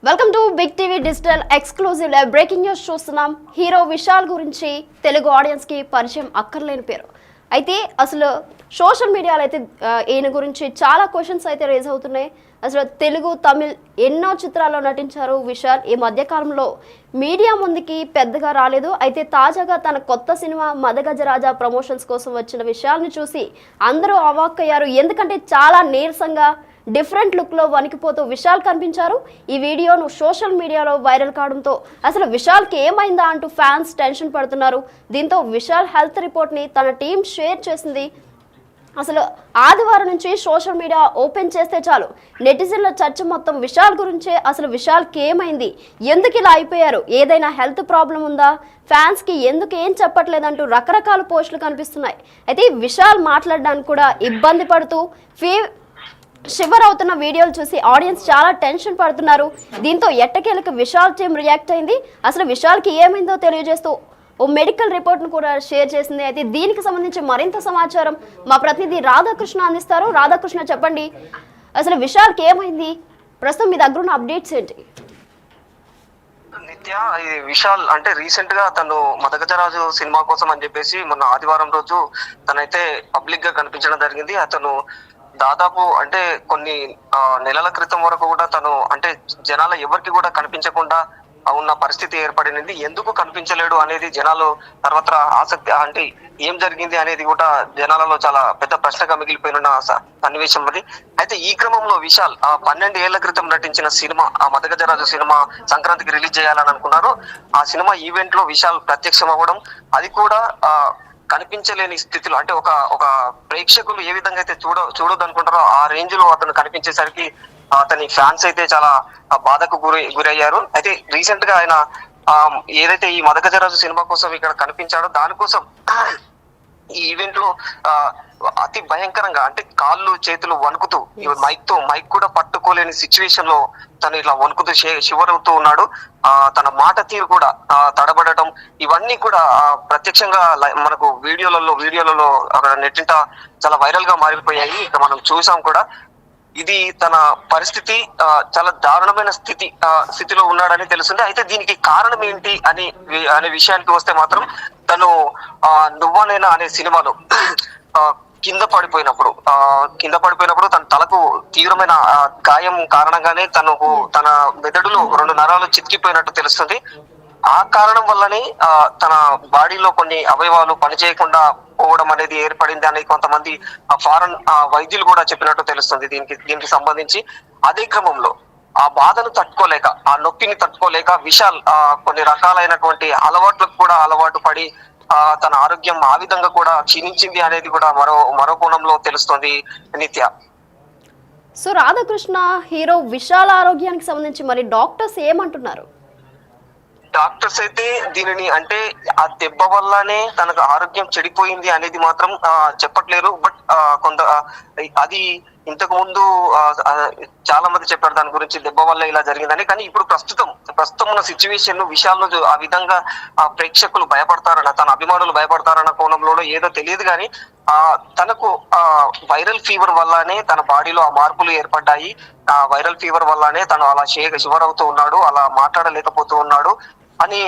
Welcome to big TV digital exclusive live breaking news చూస్తున్నాం. Hero Vishal గురించి Telugu audience కి పరిచయం అక్కర్లేని పేరు. అయితే అసలు సోషల్ మీడియాలో అయితే ఈయన గురించి చాలా క్వశ్చన్స్ అయితే రేజ్ అవుతున్నాయి. అసలు తెలుగు తమిళ్ ఎన్నో చిత్రాల్లో నటించారు విశాల్. ఈ మధ్యకాలంలో మీడియా ముందుకి పెద్దగా రాలేదు. అయితే తాజాగా తన కొత్త సినిమా మదగజరాజా ప్రమోషన్స్ కోసం వచ్చిన విశాల్ని చూసి అందరూ అవాక్కయ్యారు. ఎందుకంటే చాలా నీరసంగా డిఫరెంట్ లుక్లో వణికిపోతూ విశాల్ కనిపించారు. ఈ వీడియోను సోషల్ మీడియాలో వైరల్ కావడంతో అసలు విశాల్కి ఏమైందా అంటూ ఫ్యాన్స్ టెన్షన్ పడుతున్నారు. దీంతో విశాల్ హెల్త్ రిపోర్ట్ని తన టీం షేర్ చేసింది. అసలు ఆదివారం నుంచి సోషల్ మీడియా ఓపెన్ చేస్తే చాలు నెటిజన్ల చర్చ మొత్తం విశాల్ గురించే. అసలు విశాల్కి ఏమైంది, ఎందుకు ఇలా అయిపోయారు, ఏదైనా హెల్త్ ప్రాబ్లం ఉందా, ఫ్యాన్స్కి ఎందుకు ఏం చెప్పట్లేదంటూ రకరకాల పోస్టులు కనిపిస్తున్నాయి. అయితే విశాల్ మాట్లాడడానికి కూడా ఇబ్బంది పడుతూ షివర్ అవుతున్న వీడియోలు చూసి ఆడియన్స్ చాలా టెన్షన్ పడుతున్నారు. దీంతో ఎట్టకేలకు విశాల్ టీం రియాక్ట్ అయింది. అసలు విశాల్కి ఏమైందో తెలియజేస్తూ ఓ మెడికల్ రిపోర్ట్ను కూడా షేర్ చేసింది. అయితే దీనికి సంబంధించి మరింత సమాచారం మా ప్రతినిధి రాధాకృష్ణ అందిస్తారు. రాధాకృష్ణ, చెప్పండి, అసలు విశాల్కి ఏమైంది, ప్రస్తుతం మీ దగ్గర ఉన్న అప్డేట్స్ ఏంటి? నిత్య, ఇది విశాల్ అంటే రీసెంట్ గా తను మదగజరాజు సినిమా కోసం అని చెప్పేసి మొన్న ఆదివారం రోజు తనైతే పబ్లిక్ గా కనిపించడం జరిగింది. అతను దాదాపు అంటే కొన్ని నెలల క్రితం వరకు కూడా తను అంటే జనాల ఎవరికి కూడా కనిపించకుండా ఉన్న పరిస్థితి ఏర్పడింది. ఎందుకు కనిపించలేడు అనేది జనాలు తర్వాత ఆసక్తి, అంటే ఏం జరిగింది అనేది కూడా జనాలలో చాలా పెద్ద ప్రశ్నగా మిగిలిపోయిన సన్నివేశం అది. అయితే ఈ క్రమంలో విశాల్ 12 ఏళ్ల క్రితం నటించిన సినిమా ఆ మదగజరాజు సినిమా సంక్రాంతికి రిలీజ్ చేయాలని అనుకున్నారు. ఆ సినిమా ఈవెంట్ లో విశాల్ ప్రత్యక్షం అవ్వడం, అది కూడా కనిపించలేని స్థితిలో, అంటే ఒక ప్రేక్షకులు ఏ విధంగా అయితే చూడొద్దు అనుకుంటారో ఆ రేంజ్ లో అతను కనిపించేసరికి అతని ఫ్యాన్స్ అయితే చాలా బాధకు గురయ్యారు. అయితే రీసెంట్ గా ఆయన ఏదైతే ఈ మదగజరాజు సినిమా కోసం ఇక్కడ కనిపించాడో దానికోసం ఈ ఈవెంట్ లో అతి భయంకరంగా అంటే కాళ్ళు చేతులు వణుకుతూ మైక్ కూడా పట్టుకోలేని సిచ్యువేషన్ లో తను ఇట్లా వణుకుతూ షివర్ అవుతూ ఉన్నాడు. తన మాట తీరు కూడా తడబడటం, ఇవన్నీ కూడా ప్రత్యక్షంగా మనకు వీడియోలలో అక్కడ నెట్టింట చాలా వైరల్ గా మారిపోయాయి. ఇక మనం చూసాం కూడా. ఇది తన పరిస్థితి చాలా దారుణమైన స్థితిలో ఉన్నాడని తెలుస్తుంది. అయితే దీనికి కారణం ఏంటి అనే విషయానికి వస్తే మాత్రం తను నువ్వనేనా అనే సినిమాలో కింద పడిపోయినప్పుడు తన తలకు తీవ్రమైన గాయం కారణంగానే తన మెదడులో 2 నరాలు చితికిపోయినట్టు తెలుస్తుంది. ఆ కారణం వల్లనే తన బాడీలో కొన్ని అవయవాలు పనిచేయకుండా పోవడం అనేది ఏర్పడింది అని కొంతమంది ఫారెన్ వైద్యులు కూడా చెప్పినట్టు తెలుస్తుంది దీనికి సంబంధించి. అదే క్రమంలో ఆ బాధను తట్టుకోలేక, ఆ నొప్పిని తట్టుకోలేక విశాల్ కొన్ని రకాలైనటువంటి అలవాట్లకు కూడా అలవాటు పడి తన ఆరోగ్యం ఆ విధంగా కూడా క్షీణించింది అనేది కూడా మరో కోణంలో తెలుస్తుంది నిత్య. సో రాధాకృష్ణ, హీరో విశాల్ ఆరోగ్యానికి సంబంధించి మరి డాక్టర్స్ ఏమంటున్నారు? డాక్టర్స్ అయితే దీనిని అంటే ఆ దెబ్బ వల్లనే తనకు ఆరోగ్యం చెడిపోయింది అనేది మాత్రం చెప్పట్లేరు. బట్ అది ఇంతకు ముందు చాలా మంది చెప్పారు దాని గురించి, దెబ్బ వల్ల ఇలా జరిగిందని. కానీ ఇప్పుడు ప్రస్తుతం ఉన్న సిచ్యువేషన్ విషయాల్లో ఆ విధంగా ప్రేక్షకులు భయపడతారన్న, తన అభిమానులు భయపడతారన్న కోణంలో ఏదో తెలియదు. కానీ తనకు వైరల్ ఫీవర్ వల్లనే తన బాడీలో ఆ మార్పులు ఏర్పడ్డాయి. ఆ వైరల్ ఫీవర్ వల్లనే తను అలా షివర్ అవుతూ ఉన్నాడు, అలా మాట్లాడలేకపోతూ ఉన్నాడు అని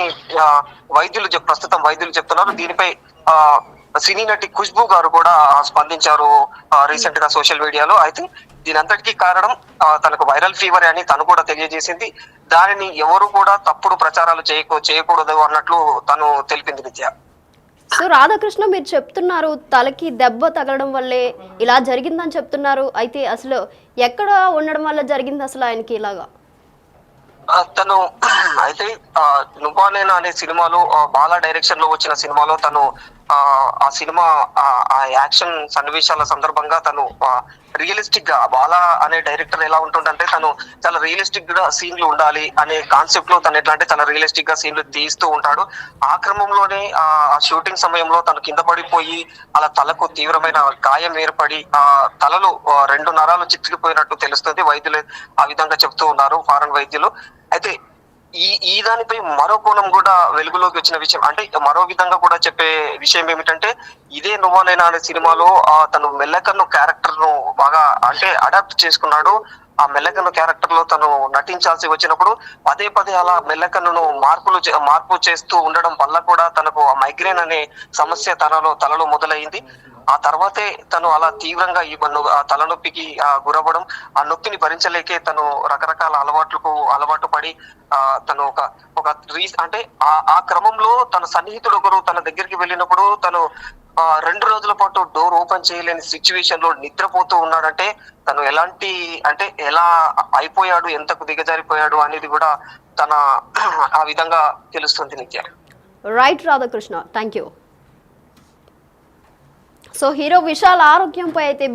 ప్రస్తుతం వైద్యులు చెప్తున్నారు. దీనిపై సినీ నటి ఖుష్బూ గారు కూడా స్పందించారు రీసెంట్ గా సోషల్ మీడియాలో. అయితే దీని అంతటికీ కారణం తనకు వైరల్ ఫీవర్ అని తను కూడా తెలియజేసింది. దానిని ఎవరు కూడా తప్పుడు ప్రచారాలు చేయకూడదు అన్నట్లు తను తెలిపింది నిత్య. సో రాధాకృష్ణ, మీరు చెప్తున్నారు తలకి దెబ్బ తగలడం వల్లే ఇలా జరిగిందని చెప్తున్నారు. అయితే అసలు ఎక్కడ ఉండడం వల్ల జరిగింది అసలు ఆయనకి ఇలాగా? తను అయితే నువ్వానేనా అనే సినిమాలో బాలా డైరెక్షన్ లో వచ్చిన సినిమాలో తను ఆ సినిమా ఆ యాక్షన్ సన్నివేశాల సందర్భంగా తను రియలిస్టిక్ గా, బాలా అనే డైరెక్టర్ ఎలా ఉంటుందంటే తను చాలా రియలిస్టిక్ గా సీన్లు ఉండాలి అనే కాన్సెప్ట్ లో తను ఎట్లా అంటే చాలా రియలిస్టిక్ గా సీన్లు తీస్తూ ఉంటాడు. ఆ క్రమంలోనే ఆ షూటింగ్ సమయంలో తను కింద పడిపోయి అలా తలకు తీవ్రమైన గాయం ఏర్పడి తలలో 2 నరాలు చితికిపోయినట్టు తెలుస్తుంది. వైద్యులు ఆ విధంగా చెప్తూ ఉన్నారు, ఫారెన్ వైద్యులు. అయితే ఈ దానిపై మరో కోణం కూడా వెలుగులోకి వచ్చిన విషయం, అంటే మరో విధంగా కూడా చెప్పే విషయం ఏమిటంటే, ఇదే నువ్వానేనా అనే సినిమాలో తను మెల్లకన్ను క్యారెక్టర్ ను బాగా అంటే అడాప్ట్ చేసుకున్నాడు. ఆ మెల్లకన్ను క్యారెక్టర్ లో తను నటించాల్సి వచ్చినప్పుడు పదే పదే అలా మెల్లకన్నును మార్పు చేస్తూ ఉండడం వల్ల కూడా తనకు మైగ్రేన్ అనే సమస్య తలలో మొదలైంది. ఆ తర్వాతే తను అలా తీవ్రంగా ఆ తలనొప్పికి గురవ్వడం, ఆ నొప్పిని భరించలేకే తను రకరకాల అలవాటు పడి తను ఒక అంటే ఆ క్రమంలో తన సన్నిహితుడు ఒకరు తన దగ్గరికి వెళ్ళినప్పుడు తను 2 రోజుల పాటు డోర్ ఓపెన్ చేయలేని సిచ్యువేషన్ లో నిద్రపోతూ ఉన్నాడంటే తను ఎలాంటి అంటే ఎలా అయిపోయాడు, ఎంతకు దిగజారిపోయాడు అనేది కూడా తన ఆ విధంగా తెలుస్తుంది నిత్య. Right Radhakrishna, thank you. So hero Vishal ఆరోగ్యంపై అయితే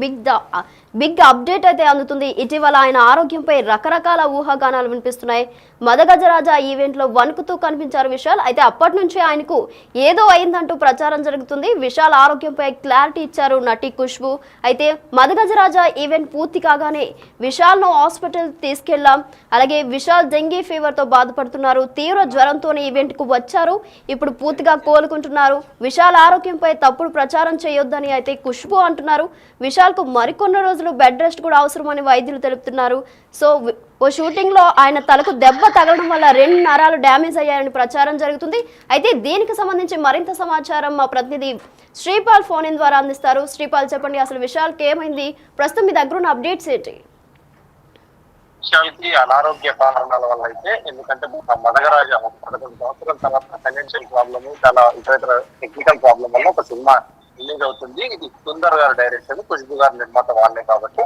బిగ్ అప్డేట్ అయితే అందుతుంది. ఇటీవల ఆయన ఆరోగ్యంపై రకరకాల ఊహాగానాలు వినిపిస్తున్నాయి. మదగజరాజా ఈవెంట్లో వణుకుతూ కనిపించారు విశాల్. అయితే అప్పటి నుంచి ఆయనకు ఏదో అయిందంటూ ప్రచారం జరుగుతుంది. విశాల్ ఆరోగ్యంపై క్లారిటీ ఇచ్చారు నటి ఖుష్బు. అయితే మదగజరాజా ఈవెంట్ పూర్తి కాగానే విశాల్ను హాస్పిటల్ తీసుకెళ్లాం. అలాగే విశాల్ డెంగీ ఫీవర్తో బాధపడుతున్నారు. తీవ్ర జ్వరంతోనే ఈవెంట్కు వచ్చారు. ఇప్పుడు పూర్తిగా కోలుకుంటున్నారు. విశాల్ ఆరోగ్యంపై తప్పుడు ప్రచారం చేయొద్దని అయితే ఖుష్బు అంటున్నారు. విశాల్కు మరికొన్ని రోజులు బెడ్ రెస్ట్ కూడా అవసరమని వైద్యులు తెలుపుతున్నారు. సో ఓ షూటింగ్ లో ఆయన తలకు దెబ్బ తగలడం వల్ల 2 నరాలు డ్యామేజ్ అయ్యాయని ప్రచారం జరుగుతుంది. అయితే దీనికి సంబంధించి మరింత సమాచారం మా ప్రతినిధి శ్రీపాల్ ఫోన్ ఇన్ ద్వారా అందిస్తారు. శ్రీపాల్, చెప్పండి, అసలు విశాల్కి ఏమైంది? ప్రస్తుతం మీ దగ్గర ఉన్న అప్డేట్స్ ఏంటి? విశాల్కి అనారోగ్య కారణాల వల్ల అయితే, ఎందుకంటే మదగరాజ 11 సంవత్సరాల తర్వాత ఫైనాన్షియల్ ప్రాబ్లమ్, చాలా ఇతర టెక్నికల్ ప్రాబ్లం వల్ల ఒక సినిమా రిలీజ్ అవుతుంది. ఇది సుందర్ గారు డైరెక్షన్, ఖుష్బు గారు నిర్మాత వాళ్ళే కాబట్టి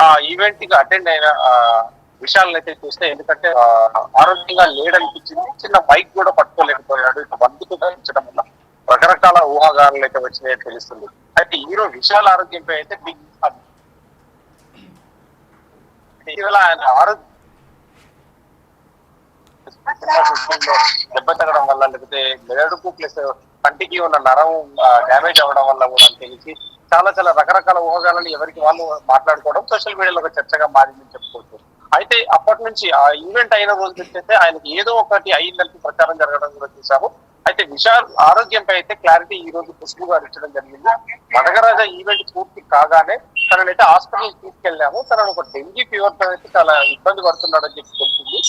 ఆ ఈవెంట్ కి అటెండ్ అయిన విశాల్ అయితే చూస్తే, ఎందుకంటే ఆరోగ్యంగా లేడనిపించింది. చిన్న మైక్ కూడా పట్టుకోలేకపోయాడు. ఇక బంధుకు ధరించడం వల్ల రకరకాల ఊహాగానాలు అయితే వచ్చినాయని తెలుస్తుంది. అయితే హీరో విశాల్ ఆరోగ్యంపై అయితే బిగ్ ఆయన ఆరోగ్య దెబ్బ తగ్గడం వల్ల, లేకపోతే మెదడుకు ప్లస్ కంటికి ఉన్న నరం డ్యామేజ్ అవ్వడం వల్ల కూడా తెలిసి చాలా రకరకాల ఊహాగానాలు ఎవరికి వాళ్ళు మాట్లాడుకోవడం సోషల్ మీడియాలో ఒక చర్చగా మారిందని చెప్పుకోవచ్చు. అయితే అప్పటి నుంచి ఆ ఈవెంట్ అయిన రోజు వచ్చేస్తే ఆయనకి ఏదో ఒకటి అయిందని ప్రచారం జరగడం కూడా చూసాము. అయితే విశాల్ ఆరోగ్యంపై అయితే క్లారిటీ ఈ రోజు ఖుష్బు గారు ఇచ్చడం జరిగింది. మదగరాజా ఈవెంట్ పూర్తి కాగానే తననైతే హాస్పిటల్ తీసుకెళ్లాము. తనను ఒక డెంగీ ఫీవర్ తో అయితే చాలా ఇబ్బంది పడుతున్నాడని చెప్పి తెలిసింది.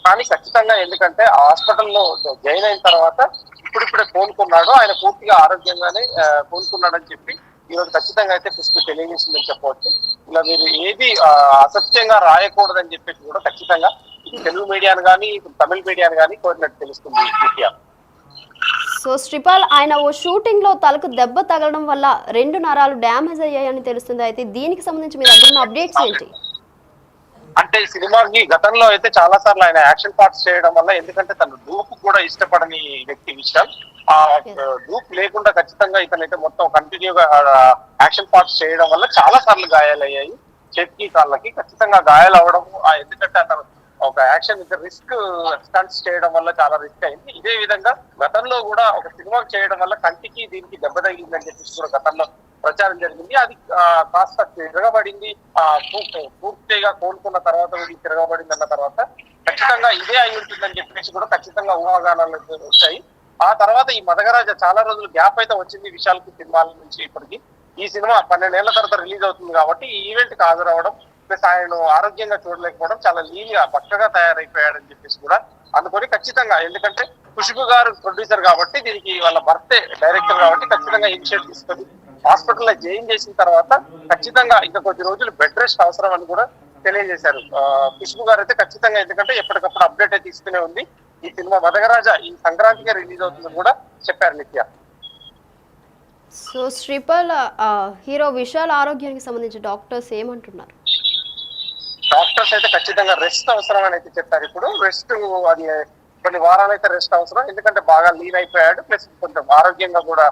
కానీ ఖచ్చితంగా, ఎందుకంటే హాస్పిటల్లో జాయిన్ అయిన తర్వాత ఇప్పుడిప్పుడే కోలుకున్నాడు, ఆయన పూర్తిగా ఆరోగ్యంగానే కోలుకున్నాడని చెప్పి ఈ రోజు ఖచ్చితంగా అయితే ఖుష్బు తెలియజేసిందని చెప్పవచ్చు. ఇలా మీరు ఏది అసత్యంగా రాయకూడదని చెప్పేసి కూడా ఖచ్చితంగా తెలుగు మీడియాను కానీ తమిళ మీడియాను కానీ కోరినట్టు తెలుస్తుంది మీడియా. సో శ్రీపాల్, ఆయన ఓ షూటింగ్ లో తలకు దెబ్బ తగలడం వల్ల 2 నరాలు డ్యామేజ్ అయ్యాయని తెలుస్తుంది. అయితే దీనికి సంబంధించి మీ దగ్గర ఉన్న అప్డేట్స్ ఏంటి? అంటే సినిమాకి గతంలో అయితే చాలా సార్లు ఆయన యాక్షన్ పార్ట్స్ చేయడం వల్ల, ఎందుకంటే తను డూప్ కూడా ఇష్టపడని వ్యక్తి విశాల్, ఆ డూప్ లేకుండా ఖచ్చితంగా ఇతనైతే మొత్తం కంటిన్యూగా యాక్షన్ పార్ట్స్ చేయడం వల్ల చాలా సార్లు గాయాలయ్యాయి. చేతికి కాళ్ళకి ఖచ్చితంగా గాయాలు అవడం, ఎందుకంటే అతను ఒక యాక్షన్ రిస్క్ స్టంట్స్ చేయడం వల్ల చాలా రిస్క్ అయింది. ఇదే విధంగా గతంలో కూడా ఒక సినిమా చేయడం వల్ల కంటికి దీనికి దెబ్బ తగిలిందని చెప్పేసి కూడా గతంలో ప్రచారం జరిగింది. అది కాస్త తిరగబడింది. పూర్తిగా కోలుకున్న తర్వాత తిరగబడింది అన్న తర్వాత ఖచ్చితంగా ఇదే అయి ఉంటుందని చెప్పేసి కూడా ఖచ్చితంగా ఊహాగానాలు వచ్చాయి. ఆ తర్వాత ఈ మదగరాజ చాలా రోజులు గ్యాప్ అయితే వచ్చింది విశాల్ కి సినిమాల నుంచి. ఇప్పటికి ఈ సినిమా 12 ఏళ్ల తర్వాత రిలీజ్ అవుతుంది కాబట్టి ఈ ఈవెంట్ కి హాజరవడం ప్లస్ ఆయన ఆరోగ్యంగా చూడలేకపోవడం, చాలా లీన్ గా పక్కగా తయారైపోయాడని చెప్పేసి కూడా అనుకొని ఖచ్చితంగా, ఎందుకంటే ఖుష్బు గారు ప్రొడ్యూసర్ కాబట్టి, దీనికి వాళ్ళ భర్తే డైరెక్టర్ కాబట్టి ఖచ్చితంగా ఇనిషియేట్ తీసుకొని హాస్పిటల్లో జాయిన్ చేసిన తర్వాత ఖచ్చితంగా ఇంకా కొద్ది రోజులు బెడ్ రెస్ట్ అవసరం అని కూడా తెలియజేశారు ఖుష్బు గారు అయితే ఖచ్చితంగా. ఎందుకంటే ఎప్పటికప్పుడు అప్డేట్ అయితే ఇస్తూనే ఉంది. ఈ సినిమా మదగరాజా ఈ సంక్రాంతిగా రిలీజ్ అవుతుందని కూడా చెప్పారు నిత్య. సో శ్రీపాల్, హీరో విశాల్ ఆరోగ్యానికి సంబంధించి డాక్టర్స్ ఏమంటున్నారు? డాక్టర్స్ అయితే ఖచ్చితంగా రెస్ట్ అవసరం అని అయితే చెప్పారు. ఇప్పుడు రెస్ట్ అది కొన్ని వారాలు అయితే రెస్ట్ అవసరం, ఎందుకంటే బాగా లీన్ అయిపోయాడు, ప్లస్ కొంచెం ఆరోగ్యంగా కూడా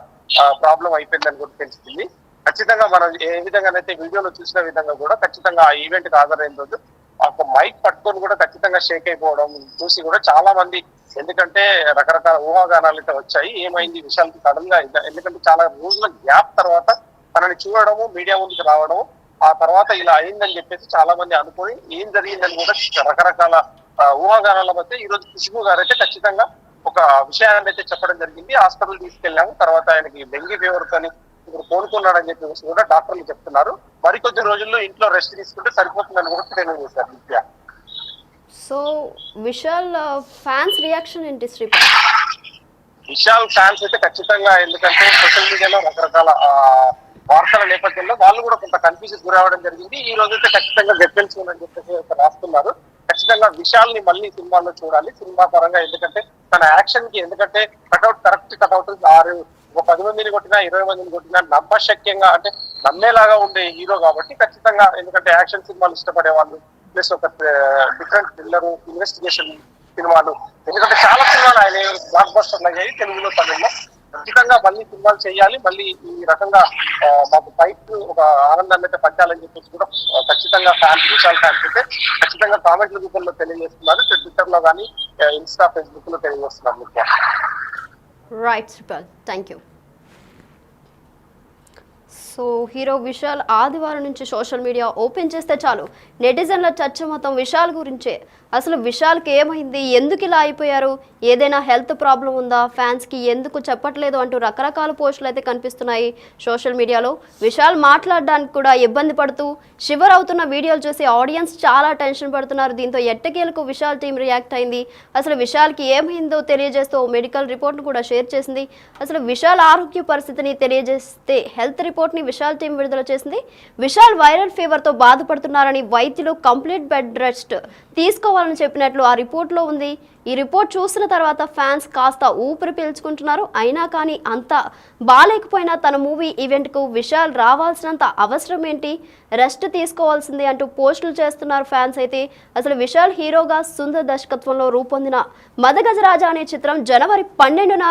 ప్రాబ్లం అయిపోయిందని కూడా తెలుస్తుంది. ఖచ్చితంగా మనం ఏ విధంగానైతే వీడియోలో చూసిన విధంగా కూడా ఖచ్చితంగా ఆ ఈవెంట్ కి హాజరైన రోజు ఒక మైక్ పట్టుకొని కూడా ఖచ్చితంగా షేక్ అయిపోవడం చూసి కూడా చాలా మంది, ఎందుకంటే రకరకాల ఊహాగానాలు అయితే వచ్చాయి. ఏమైంది విశాల్కి సడన్ గా, ఎందుకంటే చాలా రోజుల గ్యాప్ తర్వాత తనని చూడడము, మీడియా ముందుకు రావడము, ఆ తర్వాత ఇలా అయిందని చెప్పేసి చాలా మంది అనుకొని ఏం జరిగిందని కూడా రకరకాల ఊహాగానాల మధ్య ఈ రోజు ఖుష్బు గారు అయితే ఖచ్చితంగా ఒక విషయాన్ని అయితే చెప్పడం జరిగింది. హాస్పిటల్ తీసుకెళ్ళాము, తర్వాత ఆయనకి డెంగీ ఫీవర్ తోని ఇప్పుడు కోలుకున్నాడని చెప్పేసి కూడా డాక్టర్లు చెప్తున్నారు. మరికొద్ది రోజుల్లో ఇంట్లో రెస్ట్ తీసుకుంటే సరిపోతుందని కూడా తెలియజేశారు నిత్య. సో విశాల్ ఫ్యాన్స్ రియాక్షన్ ఏంటి శ్రీపతి? విశాల్ ఫ్యాన్స్ అయితే ఖచ్చితంగా, ఎందుకంటే సోషల్ మీడియాలో రకరకాల వార్తల నేపథ్యంలో వాళ్ళు కూడా కొంత కన్ఫ్యూజన్ గురవడం జరిగింది. ఈ రోజు అయితే ఖచ్చితంగా గెలిపించుకుందని చెప్పేసి రాస్తున్నారు. ఖచ్చితంగా విశాల్ ని మళ్ళీ సినిమాలో చూడాలి సినిమా పరంగా, ఎందుకంటే తన యాక్షన్ కి, ఎందుకంటే కటౌట్ కరెక్ట్ కటౌట్ 10 మందిని కొట్టినా 20 మందిని కొట్టినా నమ్మశక్యంగా, అంటే నమ్మేలాగా ఉండే హీరో కాబట్టి ఖచ్చితంగా, ఎందుకంటే యాక్షన్ సినిమాలు ఇష్టపడే వాళ్ళు ప్లస్ ఒక డిఫరెంట్ థ్రిల్లర్ ఇన్వెస్టిగేషన్ సినిమాలు, ఎందుకంటే చాలా సినిమాలు ఆయన బ్లాక్ బస్టర్లు అయ్యాయి తెలుగులో తమిళ్లో. ఖచ్చితంగా మళ్ళీ సినిమాలు చేయాలి, మళ్ళీ ఈ రకంగా మాకు ఫైట్ ఒక ఆనందాన్ని అయితే పంచాలని చెప్పేసి కూడా ఖచ్చితంగా ఫ్యాన్స్, విశాల్ ఫ్యాన్స్ అయితే ఖచ్చితంగా కామెంట్ల రూపంలో తెలియజేస్తున్నారు. ట్విట్టర్ లో కానీ ఇన్స్టా ఫేస్బుక్ లో తెలియజేస్తున్నారు. Right Sripal, thank you. So hero Vishal ఆదివారం నుంచి సోషల్ మీడియా ఓపెన్ చేస్తే చాలు నెటిజన్ల చర్చ మొత్తం విశాల్ గురించే. అసలు విశాల్కి ఏమైంది, ఎందుకు ఇలా అయిపోయారు, ఏదైనా హెల్త్ ప్రాబ్లం ఉందా, ఫ్యాన్స్కి ఎందుకు చెప్పట్లేదు అంటూ రకరకాల పోస్టులు అయితే కనిపిస్తున్నాయి సోషల్ మీడియాలో. విశాల్ మాట్లాడడానికి కూడా ఇబ్బంది పడుతూ షివర్ అవుతున్న వీడియోలు చూసి ఆడియన్స్ చాలా టెన్షన్ పడుతున్నారు. దీంతో ఎట్టకేలకు విశాల్ టీం రియాక్ట్ అయింది. అసలు విశాల్కి ఏమైందో తెలియజేస్తూ మెడికల్ రిపోర్ట్ను కూడా షేర్ చేసింది. అసలు విశాల్ ఆరోగ్య పరిస్థితిని తెలియజేస్తే హెల్త్ రిపోర్ట్ని విశాల్ టీం విడుదల చేసింది. విశాల్ వైరల్ ఫీవర్తో బాధపడుతున్నారని వైద్యులు కంప్లీట్ బెడ్ రెస్ట్ తీసుకోవాలని చెప్పినట్లు ఆ రిపోర్ట్లో ఉంది. ఈ రిపోర్ట్ చూసిన తర్వాత ఫ్యాన్స్ కాస్త ఊపిరి పీల్చుకుంటున్నారు. అయినా కానీ అంత బాగాలేకపోయినా తన మూవీ ఈవెంట్కు విశాల్ రావాల్సినంత అవసరం ఏంటి, రెస్ట్ తీసుకోవాల్సింది అంటూ పోస్టులు చేస్తున్నారు ఫ్యాన్స్ అయితే. అసలు విశాల్ హీరోగా సుందర్ దర్శకత్వంలో రూపొందిన మదగజరాజా అనే చిత్రం జనవరి 12న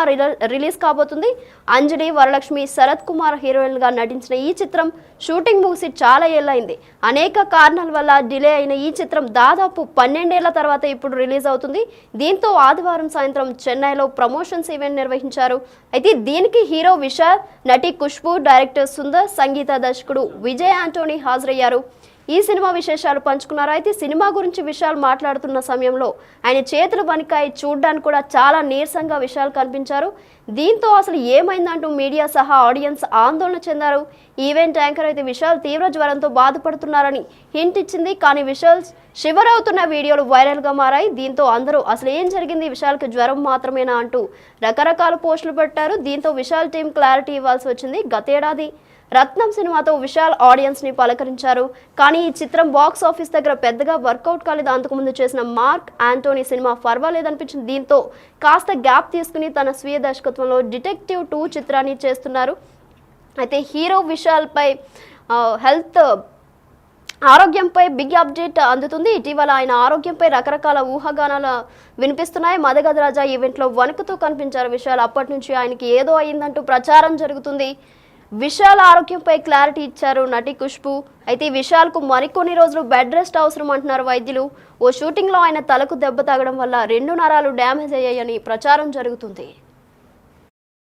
రిలీజ్ కాబోతుంది. అంజలి, వరలక్ష్మి, శరత్ కుమార్ హీరోయిన్గా నటించిన ఈ చిత్రం షూటింగ్ ముగిసి చాలా ఏళ్ళైంది. అనేక కారణాల వల్ల డిలే అయిన ఈ చిత్రం దాదాపు 12 ఏళ్ల తర్వాత ఇప్పుడు రిలీజ్ అవుతుంది. దీంతో ఆదివారం సాయంత్రం చెన్నైలో ప్రమోషన్స్ ఈవెంట్ నిర్వహించారు. అయితే దీనికి హీరో విశాల్, నటి ఖుష్బూ, డైరెక్టర్ సుందర్, సంగీత దర్శకుడు విజయ్ ఆంటోనీ హాజరయ్యారు. ఈ సినిమా విశేషాలు పంచుకున్నారు. అయితే సినిమా గురించి విశాల్ మాట్లాడుతున్న సమయంలో ఆయన చేతులు వణికాయి, చూడ్డానికి కూడా చాలా నీరసంగా విశాల్ కనిపించారు. దీంతో అసలు ఏమైందంటూ మీడియా సహా ఆడియన్స్ ఆందోళన చెందారు. ఈవెంట్ యాంకర్ అయితే విశాల్ తీవ్ర జ్వరంతో బాధపడుతున్నారని హింట్ ఇచ్చింది. కానీ విశాల్ షివర్ అవుతున్న వీడియోలు వైరల్గా మారాయి. దీంతో అందరూ అసలు ఏం జరిగింది, విశాల్కి జ్వరం మాత్రమేనా అంటూ రకరకాల పోస్టులు పెట్టారు. దీంతో విశాల్ టీం క్లారిటీ ఇవ్వాల్సి వచ్చింది. గతేడాది రత్నం సినిమాతో విశాల్ ఆడియన్స్ ని పలకరించారు. కానీ ఈ చిత్రం బాక్స్ ఆఫీస్ దగ్గర పెద్దగా వర్కౌట్ కాలేదు. అంతకుముందు చేసిన మార్క్ ఆంటోనీ సినిమా పర్వాలేదనిపించింది. దీంతో కాస్త గ్యాప్ తీసుకుని తన స్వీయ దర్శకత్వంలో డిటెక్టివ్ 2 చిత్రాన్ని చేస్తున్నారు. అయితే హీరో విశాల్ పై హెల్త్ ఆరోగ్యంపై బిగ్ అప్డేట్ అందుతుంది. ఇటీవల ఆయన ఆరోగ్యంపై రకరకాల ఊహాగానాలు వినిపిస్తున్నాయి. మదగజరాజా ఈవెంట్లో వణుకుతూ కనిపించారు విశాల్. అప్పటి నుంచి ఆయనకి ఏదో అయిందంటూ ప్రచారం జరుగుతుంది. విశాల్ ఆరోగ్యంపై క్లారిటీ ఇచ్చారు నటి ఖుష్బూ. అయితే విశాల్కు మరికొన్ని రోజులు బెడ్ రెస్ట్ అవసరం అంటున్నారు వైద్యులు. ఓ షూటింగ్లో ఆయన తలకు దెబ్బ తగడం వల్ల 2 నరాలు డ్యామేజ్ అయ్యాయని ప్రచారం జరుగుతుంది.